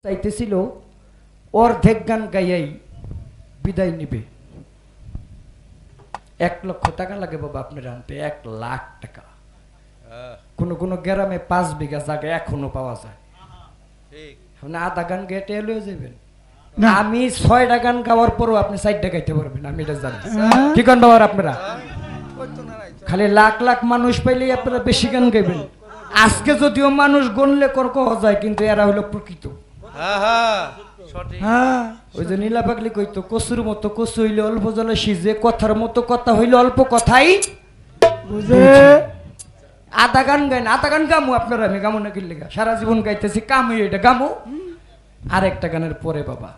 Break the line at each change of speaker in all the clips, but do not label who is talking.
চাইতেছিল অর্ধেক গান গাইয়াই বিদায় নিবে। 1 লক্ষ টাকা লাগে বাবা আপনার আনতে, 1 লাখ টাকা। কোন কোন গ্রামে 5 বিঘা জায়গা এখনো পাওয়া যায়। আধা গান গেটে লয়ে যাবেন। আমি 6টা গান গাওয়ার পরও আপনি 4টা গাইতে পারবেন, আমি এটা জানি। কি গান বাবার আপনারা খালি লাখ লাখ মানুষ পাইলেই আপনারা বেশি গান গাইবেন। আজকে যদিও মানুষ গণলে কর্ক যায়, কিন্তু এরা হলো প্রকৃত। ওই যে নীলা পাগলি কইতো, কচুর মতো কচু হইলে অল্প জলে সিজে, কথার মতো কথা হইলে অল্প কথাই বুঝে। আধা গান গাইন, আধা গান গামু আপনারা, আমি গামু না কিনলে সারা জীবন গাইতেছি, কামু এটা গামু। আরেকটা গানের পরে বাবা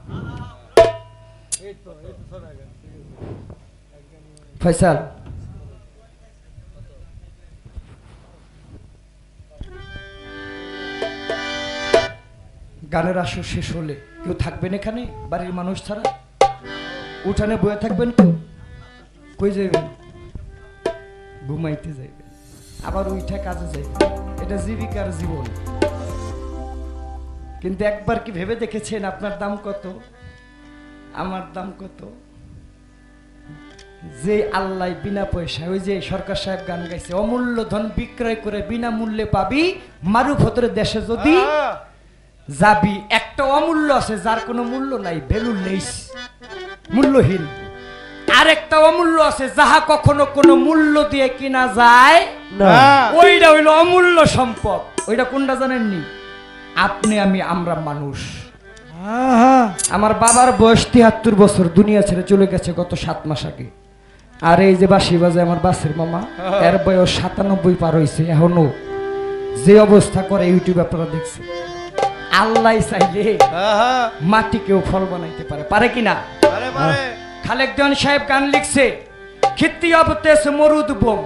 ফয়সাল গানের আসর শেষ হলে কেউ থাকবেন এখানে বাড়ির মানুষ ছাড়া? উঠানে বয়ে থাকবেন? কেউ কই যাইবেন? ঘুমাইতে যাইবেন, আবার উঠে কাজে যাইবেন। এটা জীবিকার জীবন। কিন্তু একবার কি ভেবে দেখেছেন আপনার দাম কত, আমার দাম কত? যে আল্লাহ বিনা পয়সা, ওই যে সরকার সাহেব গান গাইছে, অমূল্য ধন বিক্রয় করে বিনা মূল্যে পাবি, মারুফতের দেশে যদি যাবি। একটা অমূল্য আছে যার কোনো মূল্য নাই, ভ্যালুলেস, মূল্যহীন। আর একটা অমূল্য আছে যাহা কখনো কোনো মূল্য দিয়ে কিনা যায় না, ওইটা হইল অমূল্য সম্পদ। ওইটা কোনটা জানেননি? আপনি, আমি, আমরা মানুষ। আমার বাবার বয়স 73 বছর, দুনিয়া ছেড়ে চলে গেছে গত 7 মাস আগে। আর এই যে বাঁশি বাজে আমার বাসের মামা, এর বয়স 97 পার হয়েছে, এখনো যে অবস্থা করে ইউটিউবে আপনারা দেখছেন। আল্লাহ চাইলে মাটিকেও ফল বানাইতে পারে, পারে কিনা? খালেক দেওয়ান সাহেব গান লিখছে, খিত্তি অবতেস মরুদ বোম।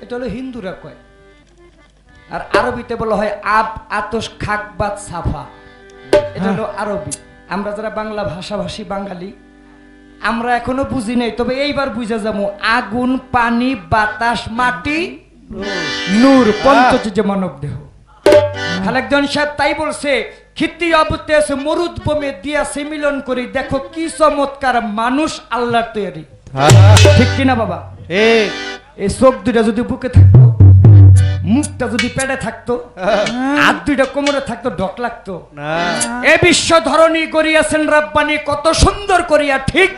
এটা হলো হিন্দুরা কয়, আর আরবিতে বলা হয় আব আতস খাকবাত সাফা। এটা হলো আরবি। আমরা যারা বাংলা ভাষাভাষী বাঙালি, আমরা এখনো বুঝি নাই, তবে এইবার বুঝা যাবো। আগুন, পানি, বাতাস, মাটি, নূর, পঞ্চচীজ মানব দেহ। খালেকজন সাহেব তাই বলছে, খিত্তি অবতেস মরুদ বোমে দিয়াছে মিলন করি, দেখো কি চমৎকার মানুষ আল্লাহর তৈরি। ঠিক কিনা বাবা? এই চোখ দুটা যদি বুকে থাকতো, মুখটা যদি পেটে থাকতো, হাত দুইটা কোমরে থাকতো, ঢক লাগতো না। এ বিশ্ব ধরণী করিয়াছেন রব্বানি কত সুন্দর করিয়া, ঠিক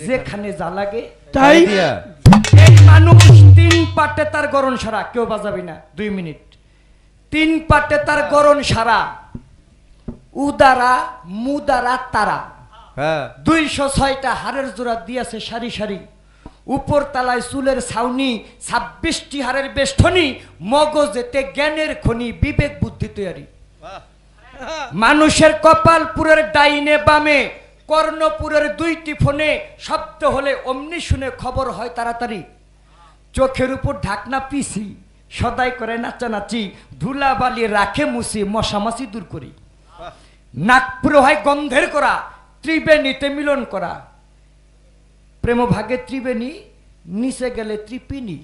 যেখানে যা লাগে তাই। এই মানুষ 3 পাটে তার গরণ সারা, কেউ বাজাবি না 2 মিনিট। 3 পাটে তার গরণ সারা, উদারা মুদারা তারা। 206টা হাড়ের জোড়া দিয়েছে সারি সারি, উপর তালায় চুলের ছাউনি, 26টি হাড়ের বেষ্টনী, মগজেতে জ্ঞানের খনি, বিবেক বুদ্ধি তৈরি। মানুষের কপালপুরের ডাইনে বামে, কর্ণপুরের 2টি ফোনে, শব্দ হলে অমনি শুনে খবর হয় তাড়াতাড়ি। চোখের উপর ঢাকনা পিছি, সদাই করে নাচানাচি, ধুলাবালি রাখে মুছি, মশামাছি দূর করি। নাগপুর হয় গন্ধের করা, ত্রিবেণীতে মিলন করা। প্রেম ভাগে ত্রিবেণী, নিচে গেলে ত্রিপিনী।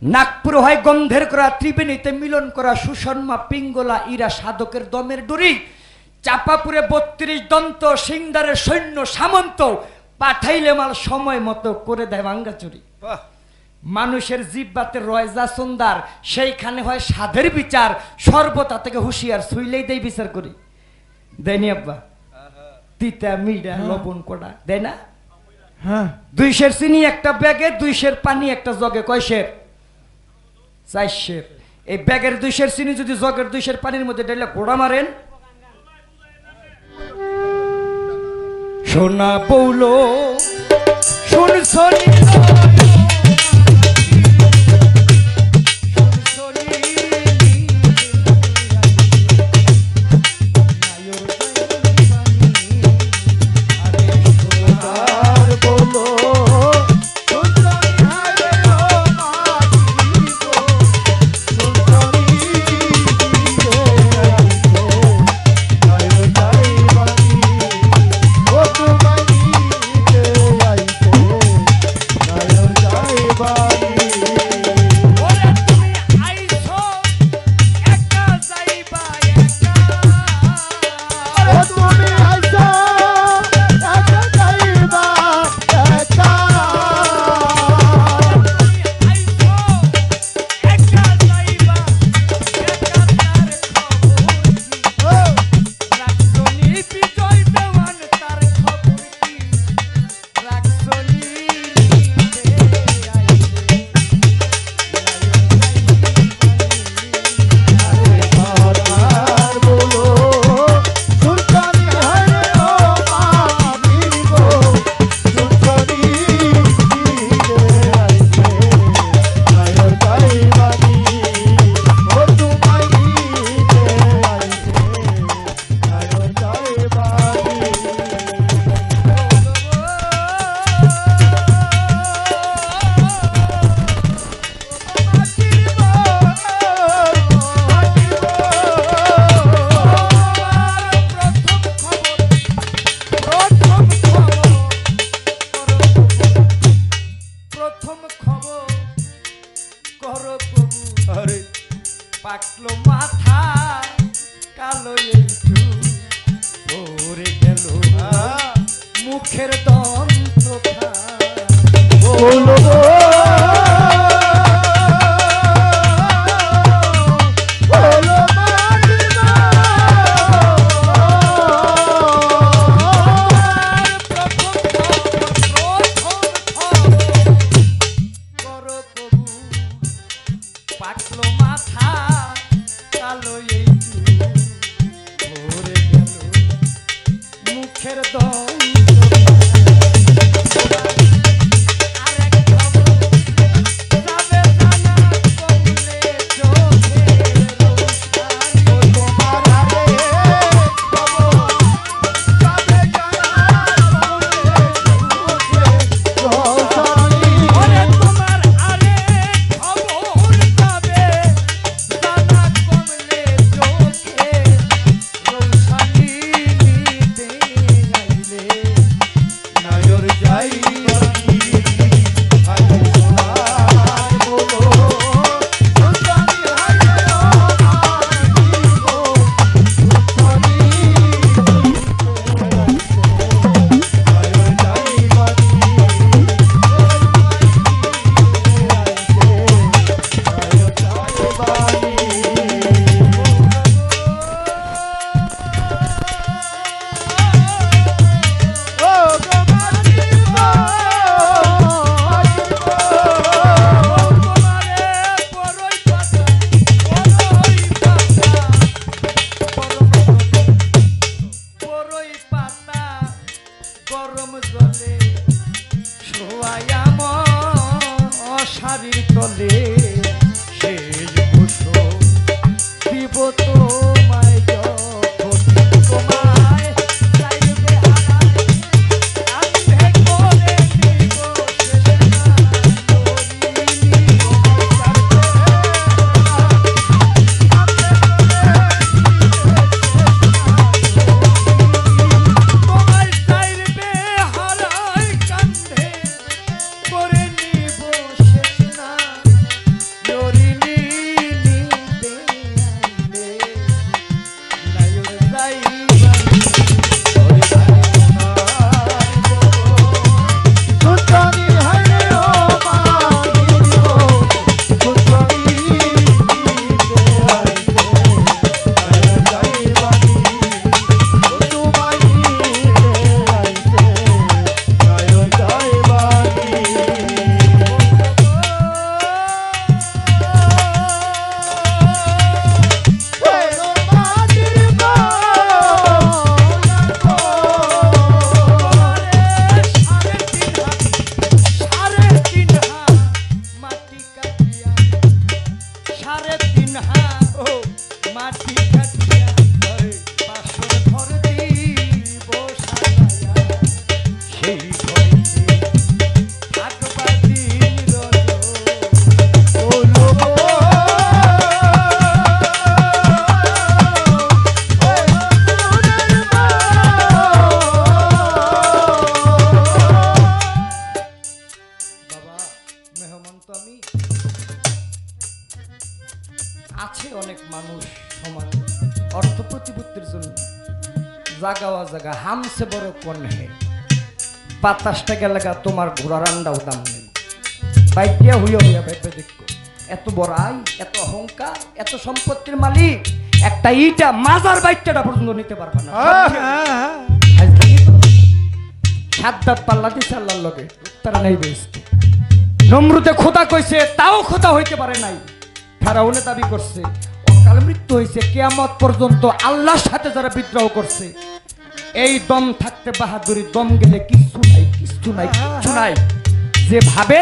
নাগপুর হয় গন্ধের করা, ত্রিবেণীতে মিলন করা। সুষমা, পিঙ্গলা, ইরা সাধকের দমের ডুরি। চাপাপুরে 32 দন্ত, সিংদারের সৈন্য সামন্ত, পাঠাইলে মাল সময় মতো করে দেয় ভাঙ্গাচুরি। মানুষের জিব্বাতে রয় যা সুন্দর, সেইখানে হয় সাধের বিচার। সর্বতা থেকে হুঁশিয়ার, ছুইলেই দেয় বিচার করি। দেয়নি আব্বা? তিতা মিডা লবণ কড়া দেয় না? 2 সের চিনি একটা ব্যাগে, 2 সের পানি একটা জগে। কয় সের? 4 সের। এই ব্যাগের 2 সের চিনি যদি জগের 2 সের পানির মধ্যে ঢেলে ঘোড়া মারেন, সোনা বৌলো শুনছো কালো একটু পড়ে গেল মুখের দন্ত পাকলো মাথা কালো একটু পড়ে গেল মুখের শাড়ির তলে সেই বসো দিব তোমায় যখন তোমায় চাইবে আন্ধে করে দিব তোমায় চাইবে হারাই কান্ধে করে নিব আছে অনেক মানুষ সমাজ অর্থ প্রতিপত্তির জন্য জাগাওয়া জায়গা হামসে বড় কোন হে ৫০ টাকা লাগা তোমার ঘোড়ার আন্ডাও দাম নেই বাইকিয়া হইয়া হইয়া ভেবে দেখো এত বড় আয় এত অহংকার এত সম্পত্তির মালিক একটা ইটা মাজার বাইকটা পর্যন্ত নিতে পারবে না সাত পাল্লা দিছে আল্লাহর লগে তারা নাই বেস্ট নমরুদে খোদা কইছে তাও খোদা হইতে পারে নাই ফেরাউনে দাবি করছে অকাল মৃত্যু হয়েছে কিয়ামত পর্যন্ত আল্লাহর সাথে যারা বিদ্রোহ করছে এই দম থাকতে বাহাদুরি দম গেলে কিচ্ছু নাই কিচ্ছু নাই কিচ্ছু নাই যে ভাবে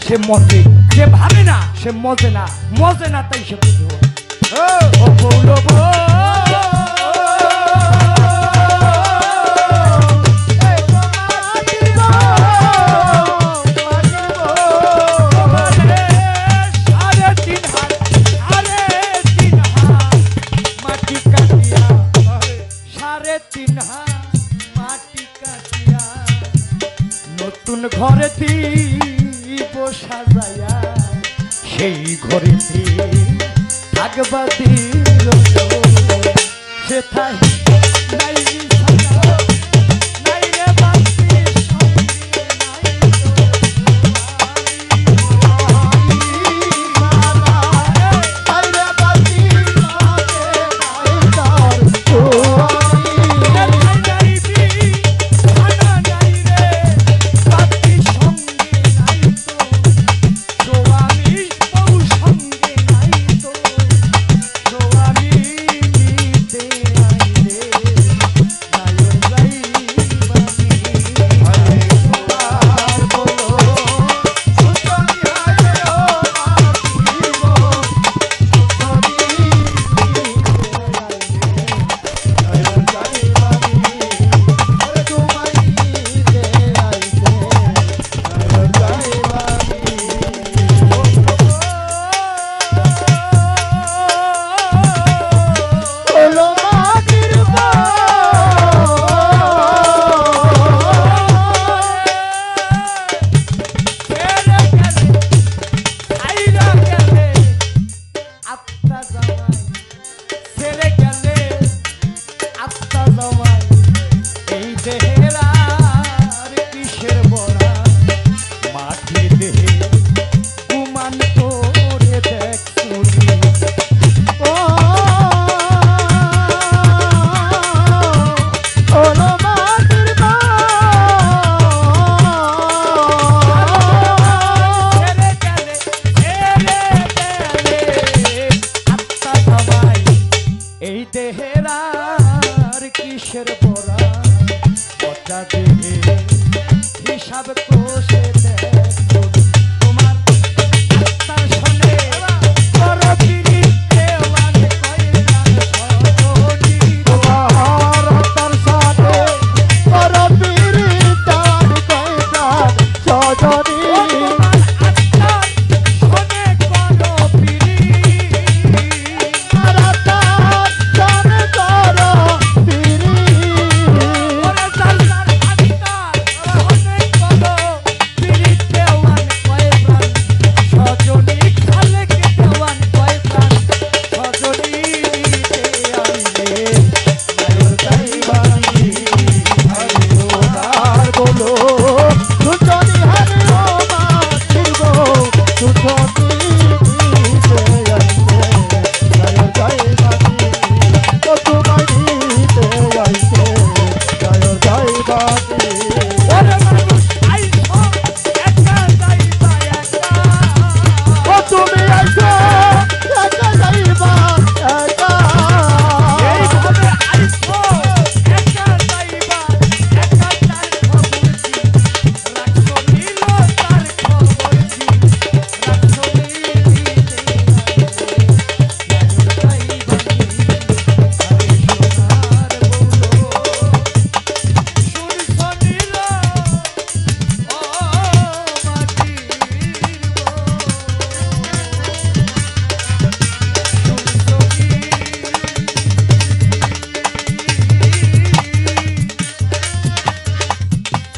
সে মজে যে ভাবে না সে মজে না তাই সে বুঝো ও বৌলব নতুন ঘরে দিব সাজায়া সেই ঘরে থাকবা দিল সেথায় নাই বিছানা, নাই রে বাতি সঙ্গে নাই কিসের বড়া পচা দেহে হিসাব কোষে দেখো তোমার আত্মার শোনে বড় পিরিতে ওয়ান কইরান সজনী তোমার আত্মার সাথে বড় পিরিতান কইরান সজনী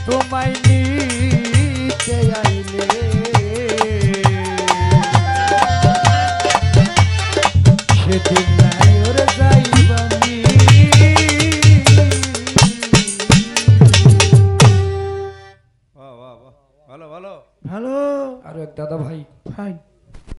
তোমায় নিতে আইলে সেদিন নাই ওরে যাইবানি
ভালো ভালো
ভালো। আরো এক দাদা ভাই
ফাইন।